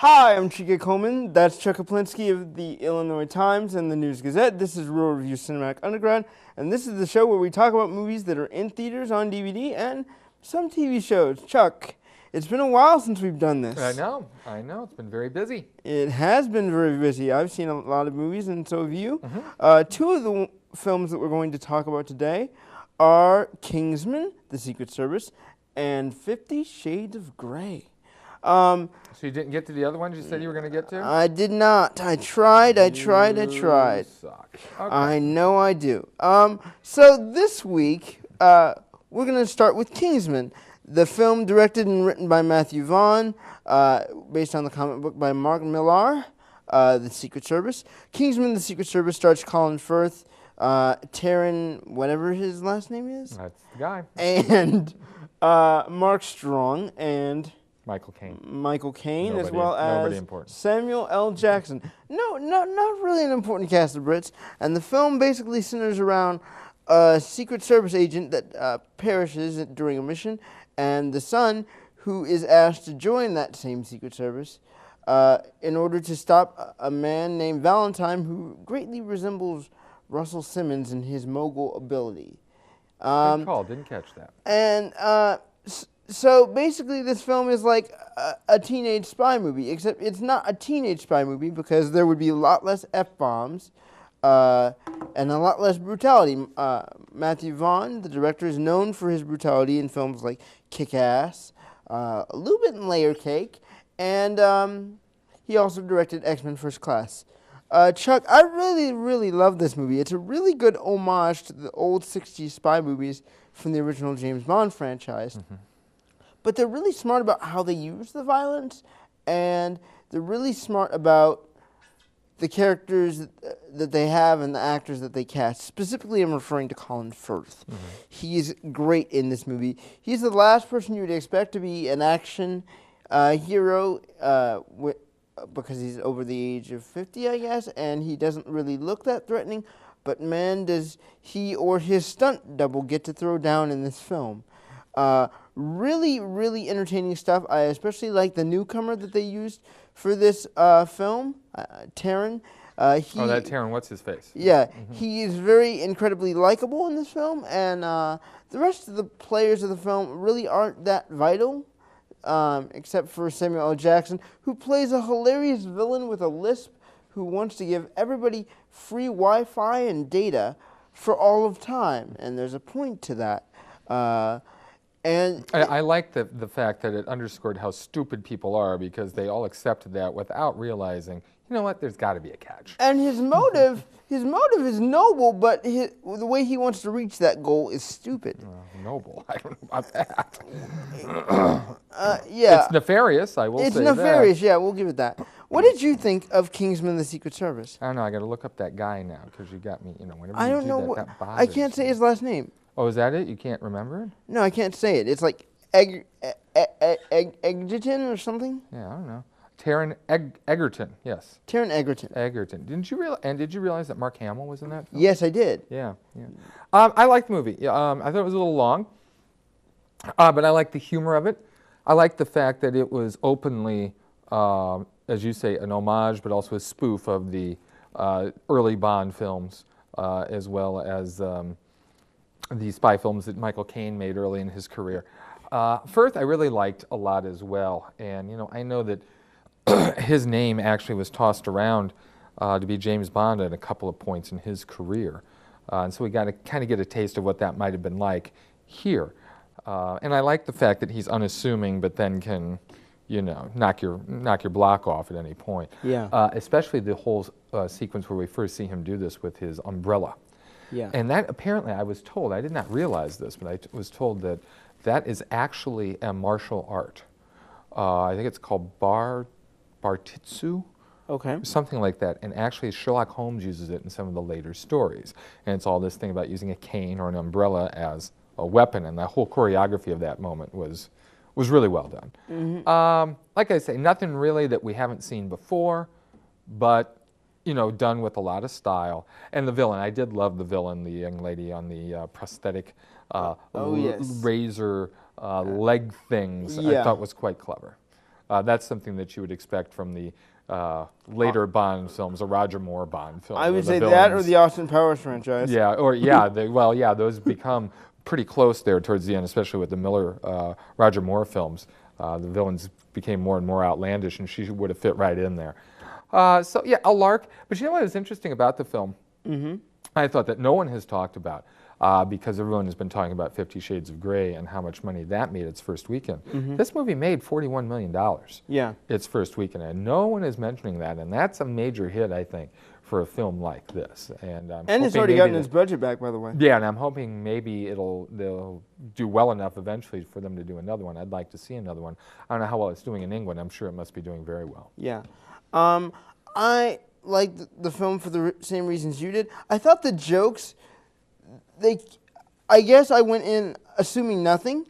Hi, I'm Chike Coleman. That's Chuck Kaplinsky of the Illinois Times and the News Gazette. This is Rural Review Cinematic Underground, and this is the show where we talk about movies that are in theaters on DVD and some TV shows. Chuck, it's been a while since we've done this. I know. It's been very busy. It has been very busy. I've seen a lot of movies, and so have you. Two of the films that we're going to talk about today are Kingsman, The Secret Service, and 50 Shades of Grey. So you didn't get to the other ones you said you were going to get to? I did not. I tried. You suck. Okay. I know I do. So this week, we're going to start with Kingsman, the film directed and written by Matthew Vaughn, based on the comic book by Mark Millar, The Secret Service. Kingsman, The Secret Service stars Colin Firth, Taron, whatever his last name is. That's the guy. And Mark Strong and Michael Caine. As well as Samuel L. Jackson. Not really an important cast of Brits. And the film basically centers around a Secret Service agent that perishes during a mission, and the son who is asked to join that same Secret Service in order to stop a man named Valentine who greatly resembles Russell Simmons in his mogul ability. Good call. Didn't catch that. And so basically this film is like a teenage spy movie, except it's not a teenage spy movie because there would be a lot less F-bombs and a lot less brutality. Matthew Vaughn, the director, is known for his brutality in films like Kick-Ass, a little bit in Layer Cake, and he also directed X-Men First Class. Chuck, I really love this movie. It's a really good homage to the old 60s spy movies from the original James Bond franchise. Mm-hmm. But they're really smart about how they use the violence, and they're really smart about the characters that they have and the actors that they cast. Specifically, I'm referring to Colin Firth. Mm-hmm. He's great in this movie. He's the last person you would expect to be an action hero because he's over the age of 50, I guess, and he doesn't really look that threatening. But man, does he or his stunt double get to throw down in this film. Really entertaining stuff. I especially like the newcomer that they used for this film, Taron. That Taron, what's his face? Yeah, he is very incredibly likable in this film, and the rest of the players of the film really aren't that vital, except for Samuel L. Jackson, who plays a hilarious villain with a lisp who wants to give everybody free Wi-Fi and data for all of time, and there's a point to that. And I like the fact that it underscored how stupid people are because they all accepted that without realizing, you know what, there's got to be a catch. And his motive is noble, but the way he wants to reach that goal is stupid. Noble? I don't know about that. Yeah. It's nefarious, I will say that. It's nefarious, yeah, we'll give it that. What did you think of Kingsman: The Secret Service? I don't know, I got to look up that guy now because you got me, whenever I you don't do know that bothers I can't say me. his last name. Oh, is that it? You can't remember it? No, I can't say it. It's like Egerton or something? Yeah, I don't know. Taron Egerton, yes. Taron Egerton. Did you realize that Mark Hamill was in that film? Yes, I did. Yeah. I liked the movie. I thought it was a little long, but I liked the humor of it. I liked the fact that it was openly, as you say, an homage, but also a spoof of the early Bond films, as well as the spy films that Michael Caine made early in his career. Firth I really liked a lot as well, and I know that his name actually was tossed around to be James Bond at a couple of points in his career, and so we got to kind of get a taste of what that might have been like here. And I like the fact that he's unassuming, but then can, knock your block off at any point. Yeah. Especially the whole sequence where we first see him do this with his umbrella. Yeah. And that apparently, I was told, I did not realize this, but I was told that that is actually a martial art. I think it's called Bartitsu. Okay. Something like that. And actually Sherlock Holmes uses it in some of the later stories. And it's all this thing about using a cane or an umbrella as a weapon. And the whole choreography of that moment was really well done. Mm-hmm. Like I say, nothing really that we haven't seen before, but done with a lot of style. And the villain, I did love the villain, the young lady on the prosthetic yes. razor leg things. Yeah. I thought was quite clever. That's something that you would expect from the later Bond films, a Roger Moore Bond film. I where would the say that or villains- the Austin Powers franchise. Yeah, those become pretty close there towards the end, especially with the Miller, Roger Moore films. The villains became more and more outlandish, and she would have fit right in there. So yeah, a lark. But you know what was interesting about the film? Mm-hmm. I thought that no one has talked about, because everyone has been talking about 50 Shades of Grey and how much money that made its first weekend. Mm-hmm. This movie made $41 million Yeah. its first weekend, and no one is mentioning that, and that's a major hit, I think, for a film like this. And And it's already gotten its budget back, by the way. yeah, and I'm hoping maybe they'll do well enough eventually for them to do another one. I'd like to see another one. I don't know how well it's doing in England. I'm sure it must be doing very well. Yeah. I liked the film for the same reasons you did. I thought the jokes, I guess I went in assuming nothing,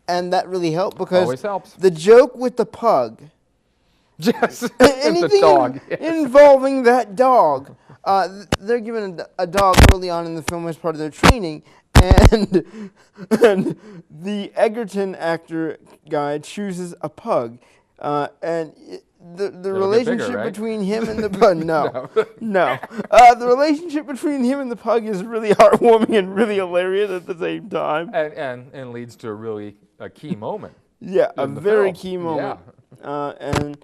and that really helped because Always helps. the joke with the pug, Yes, anything the dog. Yes. involving that dog, they're given a dog early on in the film as part of their training, and the Egerton actor guy chooses a pug, and the relationship bigger, right? between him and the pug, no. No. The relationship between him and the pug is really heartwarming and really hilarious at the same time. And leads to a key moment. Yeah, a in the very film. key moment. And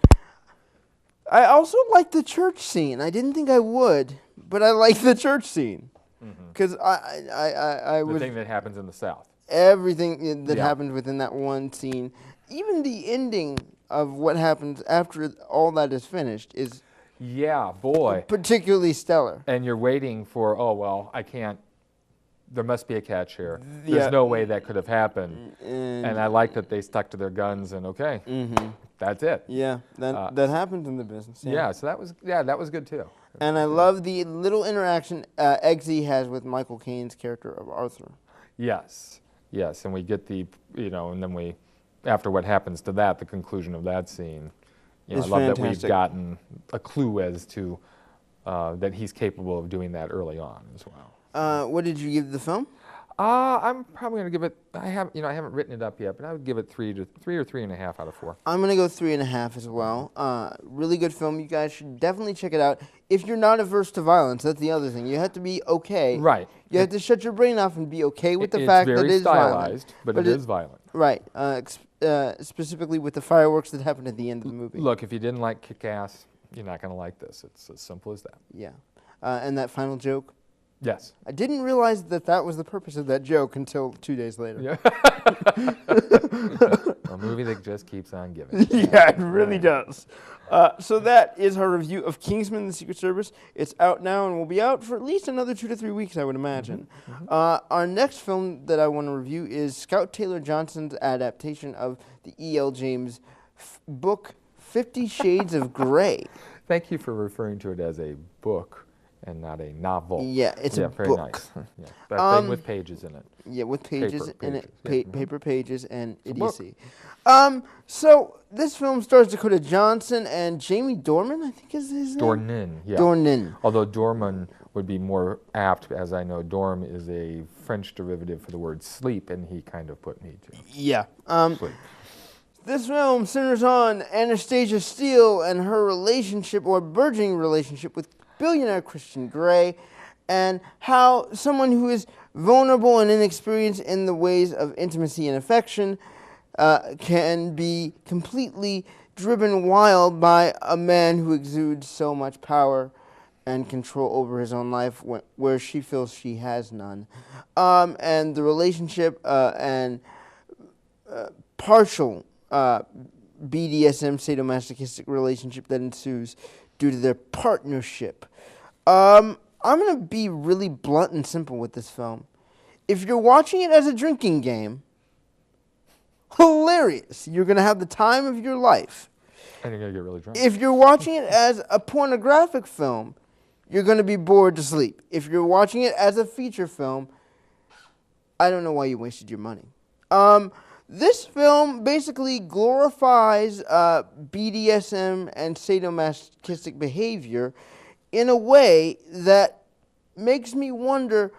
I also like the church scene. I didn't think I would, but I like the church scene because I The would thing that happens in the South. everything that Yeah. happened within that one scene, even the ending of what happens after all that is finished is Yeah, boy. particularly stellar. And you're waiting for, oh, well, I can't, there must be a catch here. Yeah. There's no way that could have happened. And And I like that they stuck to their guns and, okay, that's it. yeah, that happens in the business. Yeah, so that was good too. And I love the little interaction Eggsy has with Michael Caine's character of Arthur. Yes, and we get and then we, after what happens to that, the conclusion of that scene, I It's love that fantastic. we've gotten a clue as to that he's capable of doing that early on as well. What did you give the film? I'm probably going to give it, I haven't written it up yet, but I would give it 3 or 3.5 out of 4. I'm gonna go 3.5 as well. Really good film. You guys should definitely check it out. If you're not averse to violence, that's the other thing. You have to be okay. Right. You have to shut your brain off and be okay with the It's fact that very it is stylized, violent. but it is violent. Right. Specifically with the fireworks that happen at the end of the movie. Look, if you didn't like Kick-Ass, you're not going to like this. It's as simple as that. Yeah. And that final joke. Yes. I didn't realize that was the purpose of that joke until 2 days later. Yeah. A movie that just keeps on giving. Yeah, it really does. So that is our review of Kingsman: The Secret Service. It's out now and will be out for at least another 2 to 3 weeks, I would imagine. Our next film that I want to review is Scout Taylor Johnson's adaptation of the E.L. James book 50 Shades of Grey. Thank you for referring to it as a book and not a novel. Yeah, it's a very book. nice. Yeah, that thing with pages in it. Yeah, with pages Paper in it, pages, yeah. paper pages and a book. idiocy. So this film stars Dakota Johnson and Jamie Dornan, I think is his name. Dornan, yeah. Dornan. Although Dorman would be more apt, as I know Dorm is a French derivative for the word sleep, and he kind of put me to Yeah. sleep. This film centers on Anastasia Steele and her relationship or burgeoning relationship with billionaire Christian Grey, and how someone who is vulnerable and inexperienced in the ways of intimacy and affection can be completely driven wild by a man who exudes so much power and control over his own life where she feels she has none. And the relationship and partial BDSM sadomasochistic relationship that ensues due to their partnership. I'm going to be really blunt and simple with this film. If you're watching it as a drinking game, hilarious. You're going to have the time of your life. And you're going to get really drunk. If you're watching it as a pornographic film, you're going to be bored to sleep. If you're watching it as a feature film, I don't know why you wasted your money. This film basically glorifies BDSM and sadomasochistic behavior in a way that makes me wonder,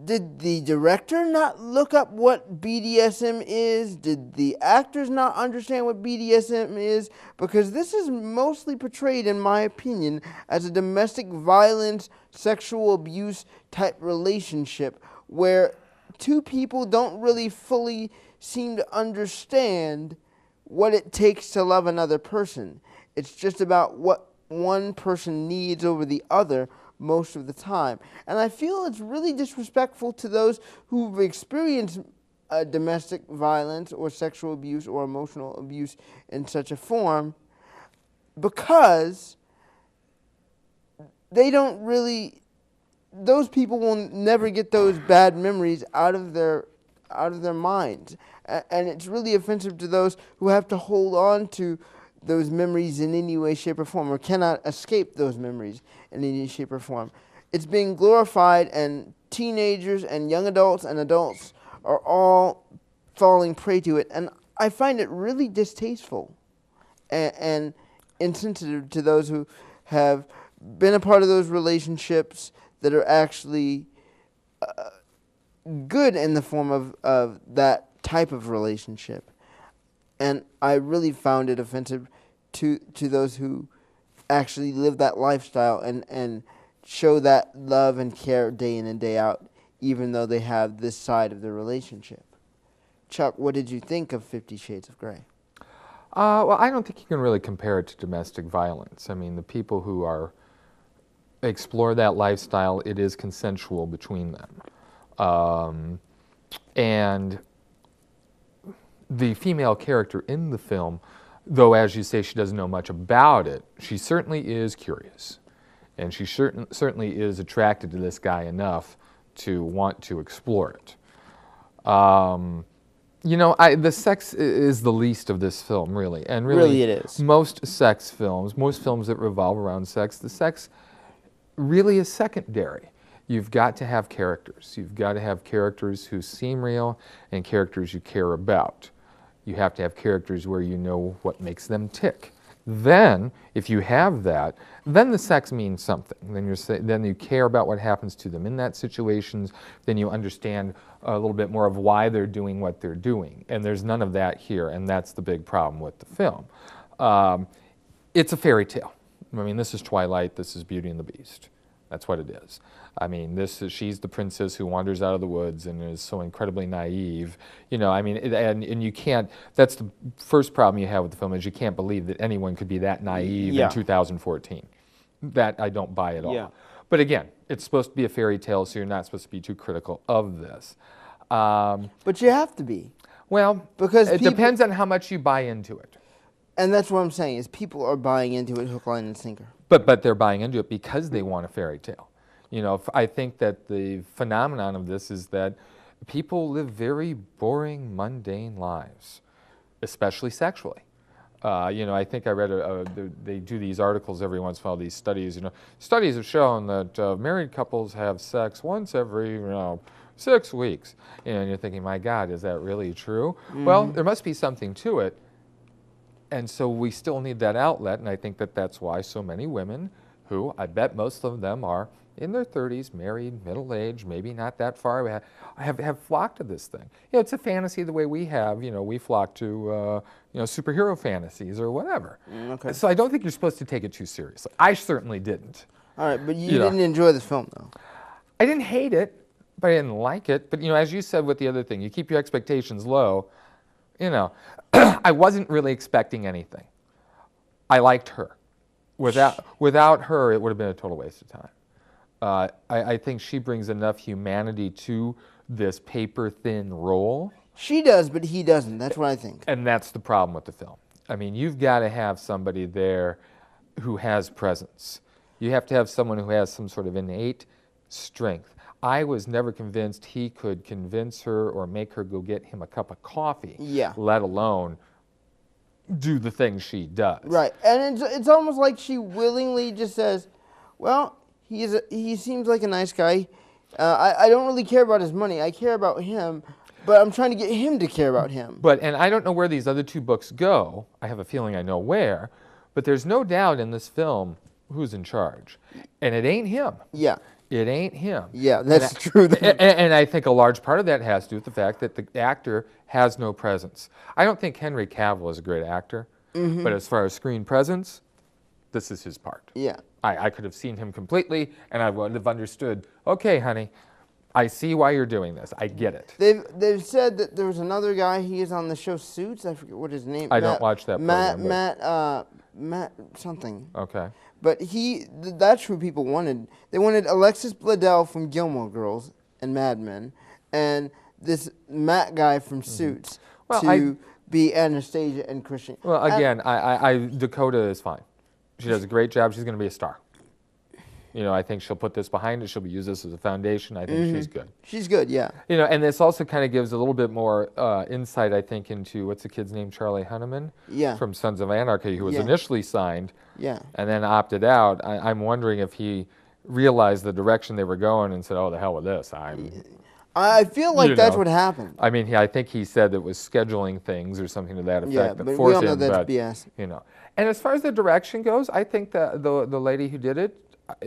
Did the director not look up what BDSM is? Did the actors not understand what BDSM is? Because this is mostly portrayed, in my opinion, as a domestic violence, sexual abuse type relationship where two people don't really fully seem to understand what it takes to love another person. It's just about what one person needs over the other most of the time. And I feel it's really disrespectful to those who've experienced domestic violence or sexual abuse or emotional abuse in such a form, because they don't really, those people will never get those bad memories out of their minds. And it's really offensive to those who have to hold on to those memories in any way, shape, or form, or cannot escape those memories in any shape or form. It's being glorified, and teenagers and young adults and adults are all falling prey to it. And I find it really distasteful and insensitive to those who have been a part of those relationships that are actually good in the form of that type of relationship. And I really found it offensive to those who actually live that lifestyle and show that love and care day in and day out, even though they have this side of the relationship. Chuck, what did you think of 50 Shades of Grey? Well, I don't think you can really compare it to domestic violence. I mean, the people who explore that lifestyle, it is consensual between them. And the female character in the film, though as you say she doesn't know much about it, she certainly is curious. And she certainly is attracted to this guy enough to want to explore it. The sex is the least of this film, really. And really it is. Most sex films, most films that revolve around sex, the sex really is secondary. You've got to have characters. You've got to have characters who seem real and characters you care about. You have to have characters where you know what makes them tick. Then, if you have that, then the sex means something. Then you care about what happens to them in that situations. Then you understand a little bit more of why they're doing what they're doing. And there's none of that here, and that's the big problem with the film. It's a fairy tale. I mean, this is Twilight. This is Beauty and the Beast. That's what it is. I mean, she's the princess who wanders out of the woods and is so incredibly naive. And you can't, that's the first problem you have with the film, is you can't believe that anyone could be that naive in 2014. That I don't buy at all. Yeah. But again, it's supposed to be a fairy tale, so you're not supposed to be too critical of this. But you have to be. Well, because it depends on how much you buy into it. And that's what I'm saying, is people are buying into it hook, line, and sinker. But they're buying into it because they want a fairy tale. I think that the phenomenon of this is that people live very boring, mundane lives, especially sexually. I think I read they do these articles every once in a while, these studies. Studies have shown that married couples have sex once every 6 weeks. And you're thinking, my God, is that really true? Mm-hmm. Well, there must be something to it. And so we still need that outlet, and I think that that's why so many women, who I bet most of them are in their 30s, married, middle-aged, maybe not that far, have flocked to this thing. It's a fantasy the way we have. We flock to superhero fantasies or whatever. Okay. So I don't think you're supposed to take it too seriously. I certainly didn't. All right, but you didn't enjoy this film, though. I didn't hate it, but I didn't like it. But as you said with the other thing, you keep your expectations low. I wasn't really expecting anything. I liked her. Without her, it would have been a total waste of time. I think she brings enough humanity to this paper-thin role. She does, but he doesn't. That's what I think. And that's the problem with the film. I mean, you've got to have somebody there who has presence. You have to have someone who has some sort of innate strength. I was never convinced he could convince her or make her go get him a cup of coffee, let alone do the things she does. Right, and it's almost like she willingly just says, well, he seems like a nice guy. I don't really care about his money. I care about him, but I'm trying to get him to care about him. And I don't know where these other two books go. I have a feeling I know where, but there's no doubt in this film who's in charge, and it ain't him. Yeah. It ain't him. Yeah, that's true. And I think a large part of that has to do with the fact that the actor has no presence. I don't think Henry Cavill is a great actor, but as far as screen presence, this is his part. Yeah. I could have seen him completely, and I would have understood, okay, honey, I see why you're doing this. I get it. They've said that there was another guy. He is on the show Suits. I forget what his name. I don't watch that program. Matt something. Okay. But that's who people wanted. They wanted Alexis Bledel from Gilmore Girls and Mad Men, and this Matt guy from Suits be Anastasia and Christian. Well, again, Dakota is fine. She does a great job. She's going to be a star. I think she'll put this behind it. She'll use this as a foundation. I think she's good. She's good, yeah. And this also kind of gives a little bit more insight, I think, into what's the kid's name, Charlie Hunnam, from Sons of Anarchy, who was initially signed, and then opted out. I'm wondering if he realized the direction they were going and said, "Oh, the hell with this." I feel like that's what happened. I mean, I think he said it was scheduling things or something to that effect. Yeah, that but forced we all know him, that's BS. And as far as the direction goes, I think that the lady who did it,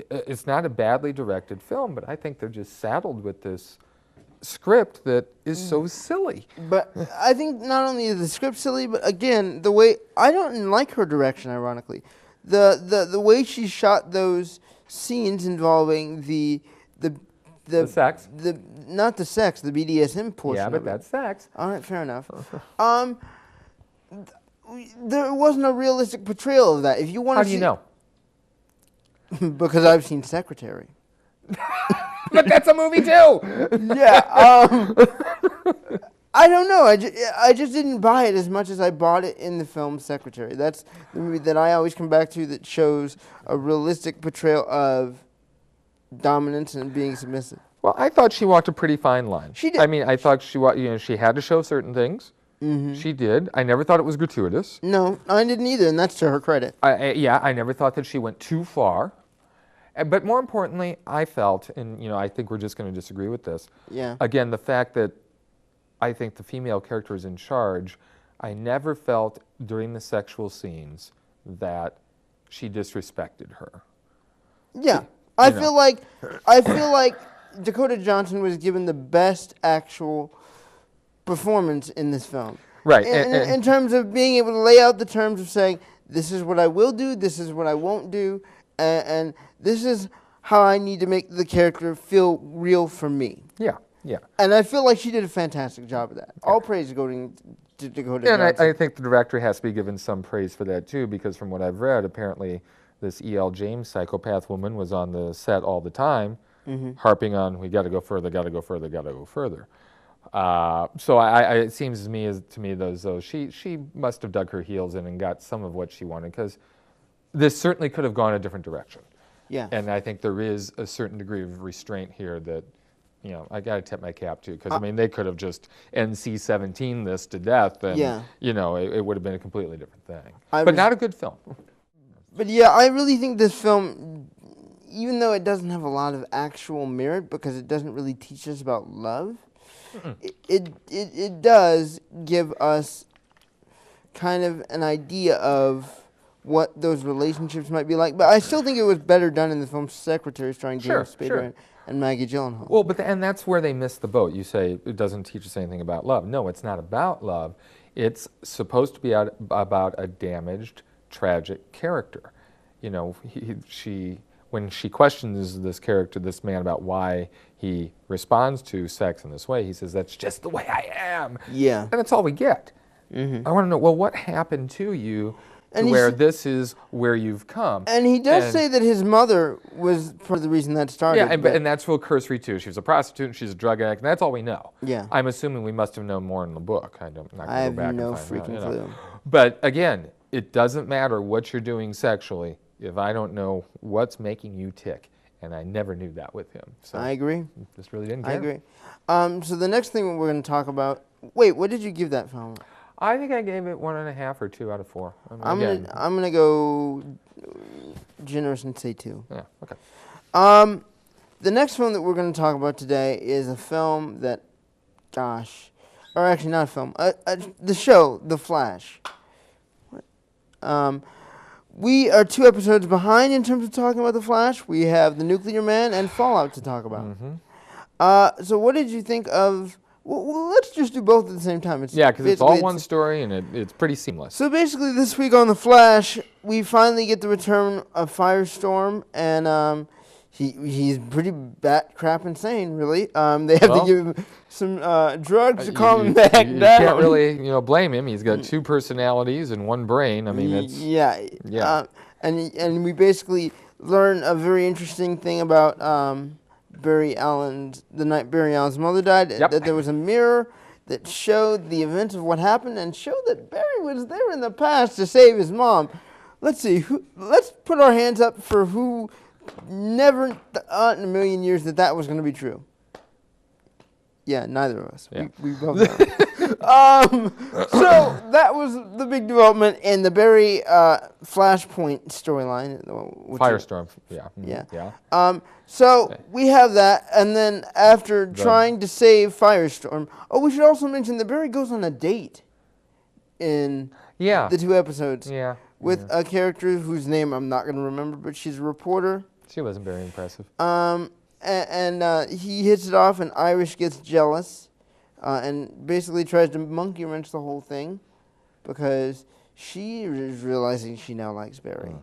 it's not a badly directed film, but I think they're just saddled with this script that is so silly. But I think not only is the script silly, but again, the way I don't like her direction. Ironically, the way she shot those scenes involving the sex, not the sex, the BDSM portion. Yeah, but that's sex. All right, fair enough. There wasn't a realistic portrayal of that. If you want, how do you know? Because I've seen Secretary. But that's a movie too. Yeah. I don't know. I just didn't buy it as much as I bought it in the film Secretary. That's the movie that I always come back to that shows a realistic portrayal of dominance and being submissive. Well, I thought she walked a pretty fine line. She did. I mean, I thought she had to show certain things. She did. I never thought it was gratuitous. No, I didn't either, and that's to her credit. I never thought that she went too far. But more importantly, I felt, and I think we're just going to disagree with this. Yeah. Again, the fact that I think the female character is in charge, I never felt during the sexual scenes that she disrespected her. Yeah. I feel like Dakota Johnson was given the best actual performance in this film. Right. In terms of being able to lay out the terms of saying, this is what I will do, this is what I won't do, and this is how I need to make the character feel real for me. Yeah, yeah. And I feel like she did a fantastic job of that. All praise going to Dakota Johnson. And I think the director has to be given some praise for that too, because from what I've read, apparently this E.L. James psychopath woman was on the set all the time, harping on, we got to go further, got to go further, got to go further. So it seems to me as though she must have dug her heels in and got some of what she wanted, because this certainly could have gone a different direction. Yeah. And I think there is a certain degree of restraint here that, I got to tip my cap to, because they could have just NC-17 this to death, and it would have been a completely different thing. But not a good film. But yeah, I really think this film, even though it doesn't have a lot of actual merit because it doesn't really teach us about love, it does give us kind of an idea of what those relationships might be like. But I still think it was better done in the film Secretary, starring James Spader and Maggie Gyllenhaal. Well, and that's where they missed the boat. You say it doesn't teach us anything about love. No, it's not about love. It's supposed to be about a damaged, tragic character. When she questions this character, this man, about why he responds to sex in this way, he says, "That's just the way I am." Yeah. And that's all we get. I want to know, well, what happened to you to where this is where you've come? And he does say that his mother was part of the reason that started. Yeah, and that's real cursory, too. She was a prostitute, and she's a drug addict, and that's all we know. Yeah. I'm assuming we must have known more in the book. I'm not going to go back and find out. I have no freaking clue. But again, it doesn't matter what you're doing sexually if I don't know what's making you tick. And I never knew that with him. So I agree. Just really didn't care. I agree. So the next thing we're going to talk about... Wait, what did you give that film? I think I gave it 1.5 or 2 out of 4. I'm gonna go generous and say 2. Yeah. Okay. The next film that we're going to talk about today is a film that, or actually not a film, the show, The Flash. we are 2 episodes behind in terms of talking about The Flash. We have The Nuclear Man and Fallout to talk about. So what did you think of... Well, let's just do both at the same time. Yeah, because it's all one story, and it's pretty seamless. So basically, this week on The Flash, we finally get the return of Firestorm, and he's pretty bat crap insane, really. They have to give him some drugs to calm him back down. You can't really, blame him. He's got 2 personalities and 1 brain. I mean, it's... Yeah. And we basically learn a very interesting thing about the night Barry Allen's mother died, that there was a mirror that showed the events of what happened and showed that Barry was there in the past to save his mom. Let's see. Let's put our hands up for who never thought in a million years that was going to be true. Yeah, neither of us. Yeah. We both know. So that was the big development in the Barry Flashpoint storyline. Firestorm. Yeah. So we have that, and then after trying to save Firestorm, we should also mention that Barry goes on a date in the 2 episodes with a character whose name I'm not going to remember, but she's a reporter. She wasn't very impressive. And he hits it off, and Irish gets jealous and basically tries to monkey wrench the whole thing because she is realizing she now likes Barry.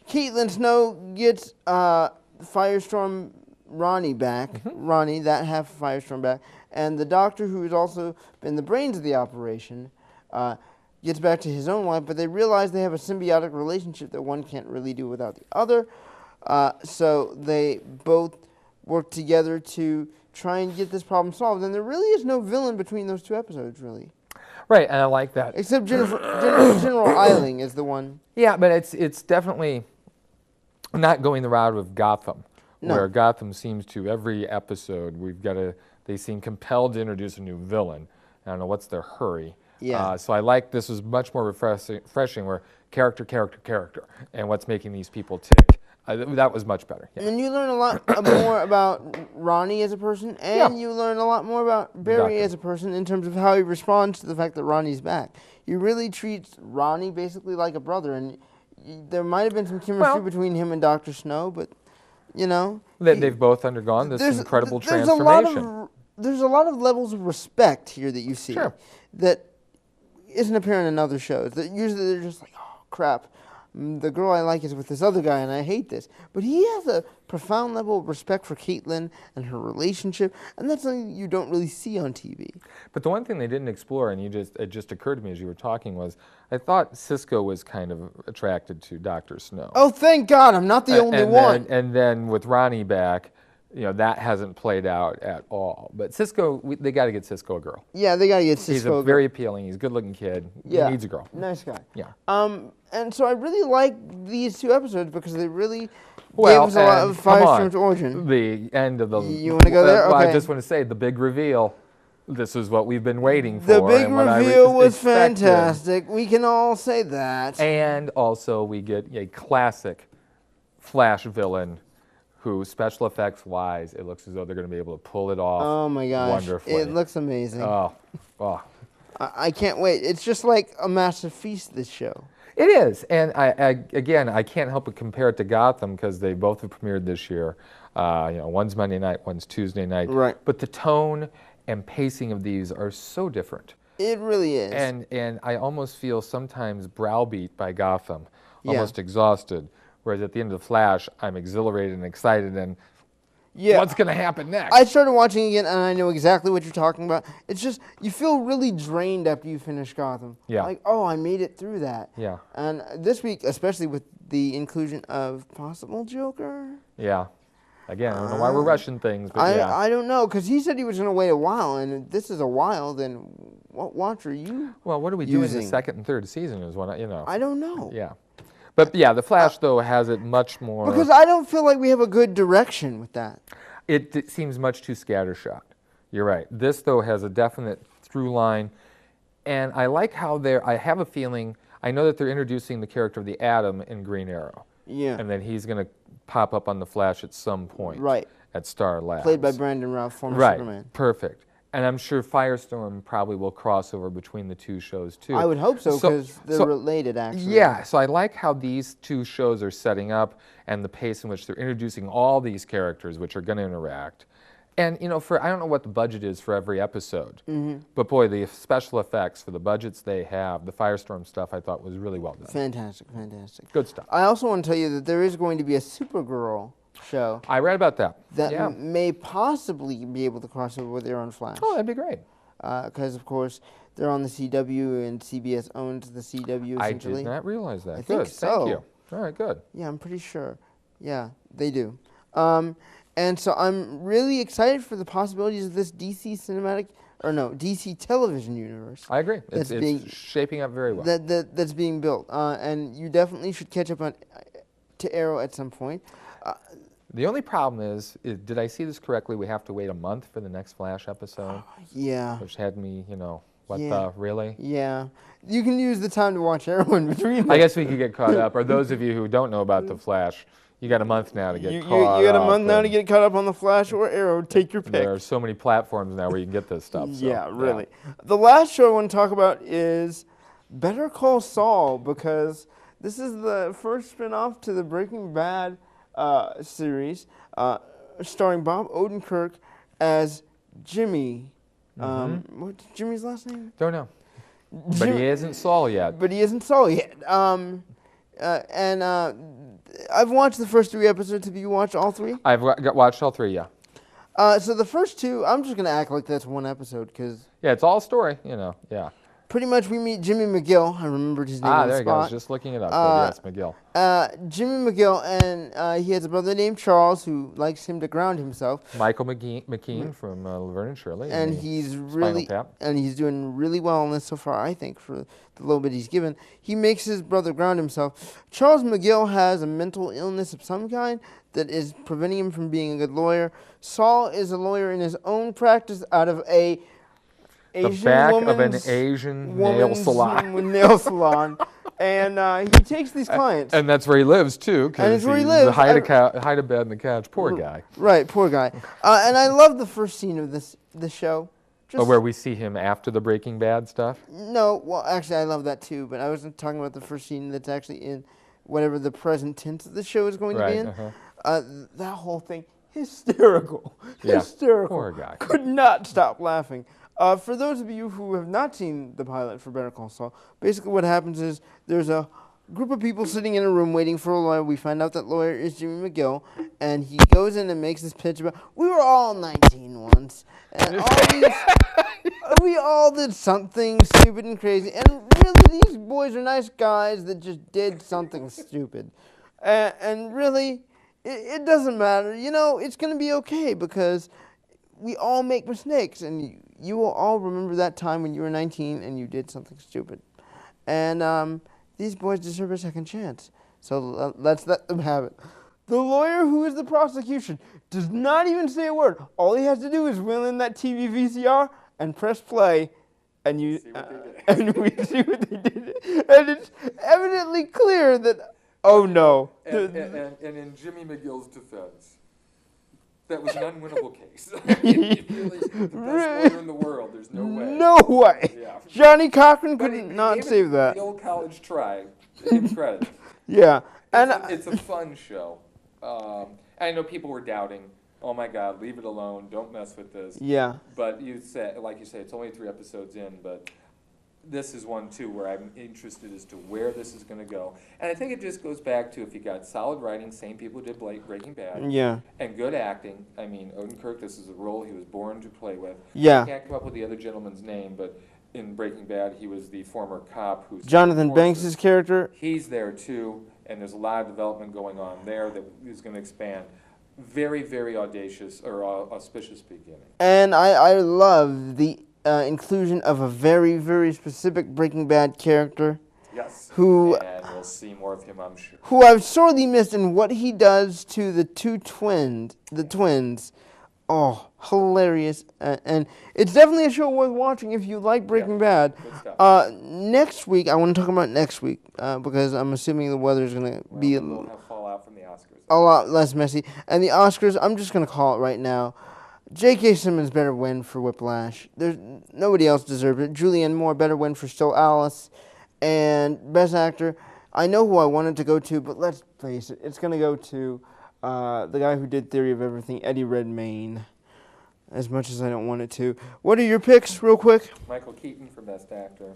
Caitlin Snow gets Firestorm Ronnie back. Ronnie, that half of Firestorm back. And the doctor, who has also been the brains of the operation, gets back to his own wife, but they realize they have a symbiotic relationship that one can't really do without the other. So they both work together to try and get this problem solved. And there really is no villain between those 2 episodes, really. Right, and I like that. Except General Eiling is the one. Yeah, but it's definitely not going the route of Gotham, where Gotham seems to, every episode, they seem compelled to introduce a new villain. I don't know, what's their hurry? Yeah. So I like this was much more refreshing, where character, and what's making these people tick. That was much better. Yeah. And you learn a lot more about Ronnie as a person, and you learn a lot more about Barry as a person in terms of how he responds to the fact that Ronnie's back. He really treats Ronnie basically like a brother, and there might have been some chemistry between him and Dr. Snow, but, they've both undergone this incredible transformation. There's a lot of levels of respect here that you see that isn't apparent in other shows. That usually they're just like, oh, crap. The girl I like is with this other guy, and I hate this. But he has a profound level of respect for Caitlin and her relationship, and that's something you don't really see on TV. But the one thing they didn't explore, and it just occurred to me as you were talking, was I thought Cisco was kind of attracted to Dr. Snow. Oh, thank God, I'm not the only one. And then with Ronnie back, that hasn't played out at all. But Cisco, they got to get Cisco a girl. Yeah, they got to get Cisco a girl. He's very appealing. He's a good-looking kid. Yeah. He needs a girl. Nice guy. Yeah. And so I really like these 2 episodes because they really gave us a lot of Firestorm's origin. The end of the... You want to go there? Okay. I just want to say, the big reveal, this is what we've been waiting for. The big reveal was fantastic. We can all say that. And also, we get a classic Flash villain who, special effects wise, it looks as though they're going to be able to pull it off. Oh my gosh. Wonderfully. It looks amazing. Oh. I can't wait. It's just like a massive feast, this show. It is. And I can't help but compare it to Gotham because they both have premiered this year. One's Monday night, one's Tuesday night. Right. But the tone and pacing of these are so different. It really is. And I almost feel sometimes browbeat by Gotham, almost exhausted. Whereas at the end of The Flash, I'm exhilarated and excited, and what's going to happen next? I started watching again, and I know exactly what you're talking about. It's just, you feel really drained after you finish Gotham. Yeah. Like, oh, I made it through that. Yeah. And this week, especially with the inclusion of possible Joker. Yeah. Again, I don't know why we're rushing things, but I don't know, because he said he was going to wait a while, and if this is a while, then what watch are you Well, what are we doing the 2nd and 3rd season is what I don't know. Yeah. But The Flash, though, has it much more... Because I don't feel like we have a good direction with that. It seems much too scattershot. You're right. This, though, has a definite through line. And I like how I have a feeling, I know that they're introducing the character of the Atom in Green Arrow. Yeah. And then he's going to pop up on The Flash at some point. Right. At Star Labs. Played by Brandon Routh, former right. Superman. Perfect. And I'm sure Firestorm probably will cross over between the two shows too. I would hope so because they're related, actually. Yeah, so I like how these two shows are setting up and the pace in which they're introducing all these characters which are going to interact. And I don't know what the budget is for every episode, but boy, the special effects for the budgets they have, the Firestorm stuff, I thought was really well done. Fantastic, fantastic. Good stuff. I also want to tell you that there is going to be a Supergirl show. I read about that. That may possibly be able to cross over with Arrow and Flash. Oh, that'd be great. Because, of course, they're on the CW and CBS owns the CW, essentially. I did not realize that. I Good, think so. Thank you. All right, good. Yeah, I'm pretty sure. Yeah, they do. And so I'm really excited for the possibilities of this DC television universe. I agree. It's shaping up very well. That's being built. And you definitely should catch up to Arrow at some point. The only problem is, did I see this correctly? We have to wait a month for the next Flash episode. Yeah. Which had me, really? Yeah. You can use the time to watch Arrow in between. I guess we could get caught up. Or those of you who don't know about the Flash, you got a month now to get caught up. You got a month now to get caught up on the Flash or Arrow. Take your pick. There are so many platforms now where you can get this stuff. So, yeah, really. Yeah. The last show I want to talk about is Better Call Saul, because this is the first spin-off to the Breaking Bad series, starring Bob Odenkirk as Jimmy. What's Jimmy's last name? Don't know. But he isn't Saul yet. I've watched the first 3 episodes. Have you watched all 3? I've watched all 3, yeah. So the first 2, I'm just going to act like that's one episode because... Yeah, it's all a story, yeah. Pretty much we meet Jimmy McGill. I remembered his name on the there spot. you go. I was just looking it up. Yes, McGill. Jimmy McGill, and he has a brother named Charles who likes him to ground himself. Michael McKean from Laverne and Shirley. And he's doing really well on this so far, I think, for the little bit he's given. He makes his brother ground himself. Charles McGill has a mental illness of some kind that is preventing him from being a good lawyer. Saul is a lawyer in his own practice out of the back of an Asian nail salon. And he takes these clients. And that's where he lives, too. And it's where he lives. Hide a bed on the couch. Poor guy. Right, poor guy. And I love the first scene of this show. Where we see him after the Breaking Bad stuff? No, well, actually, I love that, too. But I wasn't talking about the first scene that's actually in whatever the present tense of the show is going to be in. That whole thing, hysterical. Yeah. Hysterical. Poor guy. Could not stop laughing. For those of you who have not seen the pilot for Better Call Saul, basically what happens is there's a group of people sitting in a room waiting for a lawyer. We find out that lawyer is Jimmy McGill, and he goes in and makes this pitch about, we were all 19 once, and we all did something stupid and crazy, and really these boys are nice guys that just did something stupid. And really, it doesn't matter. It's going to be okay because we all make mistakes, and you will all remember that time when you were 19 and you did something stupid. And these boys deserve a second chance. So let's let them have it. The lawyer who is the prosecution does not even say a word. All he has to do is wheel in that TV VCR and press play, and we see what they did. And it's evidently clear that, oh no. And in Jimmy McGill's defense, that was an unwinnable case. Really, the best lawyer in the world. There's no way. No way. Yeah. Johnny Cochran could not save that. The old college try. Give him credit. Yeah. It's a fun show. I know people were doubting, oh my God, leave it alone. Don't mess with this. Yeah. But like you say, it's only 3 episodes in, but this is one, too, where I'm interested as to where this is going to go. And I think it just goes back to if you got solid writing, same people did Breaking Bad, and good acting. I mean, Odenkirk, this is a role he was born to play with. Yeah. I can't come up with the other gentleman's name, but in Breaking Bad, he was the former cop who's... Jonathan Banks' character? He's there, too, and there's a lot of development going on there that is going to expand. Very, very audacious or auspicious beginning. And I love the inclusion of a very, very specific Breaking Bad character. Yes. And we'll see more of him, I'm sure. Who I've sorely missed in what he does to the twins. Oh, hilarious. And it's definitely a show worth watching if you like Breaking Bad. Good stuff. Next week, I want to talk about next week because I'm assuming the weather's going to be we'll have fallout from the Oscars. A lot less messy. And the Oscars, I'm just going to call it right now. J.K. Simmons better win for Whiplash. There's nobody else deserved it. Julianne Moore better win for Still Alice. And Best Actor, I know who I wanted to go to, but let's face it, it's going to go to the guy who did Theory of Everything, Eddie Redmayne, as much as I don't want it to. What are your picks, real quick? Michael Keaton for Best Actor,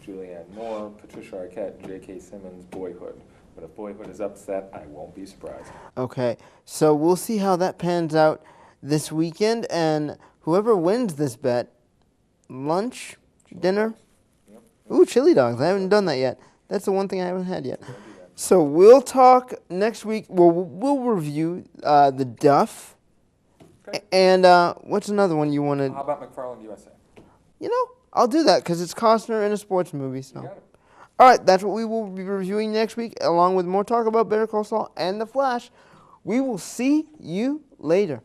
Julianne Moore, Patricia Arquette, J.K. Simmons, Boyhood. But if Boyhood is upset, I won't be surprised. Okay, so we'll see how that pans out this weekend, and whoever wins this bet, lunch, dinner, ooh, chili dogs. I haven't done that yet. That's the one thing I haven't had yet. So we'll talk next week. We'll review The Duff. Okay. And what's another one you want to... How about McFarland USA? You know, I'll do that because it's Costner in a sports movie. So. You got it. All right, that's what we will be reviewing next week, along with more talk about Better Call Saul and The Flash. We will see you later.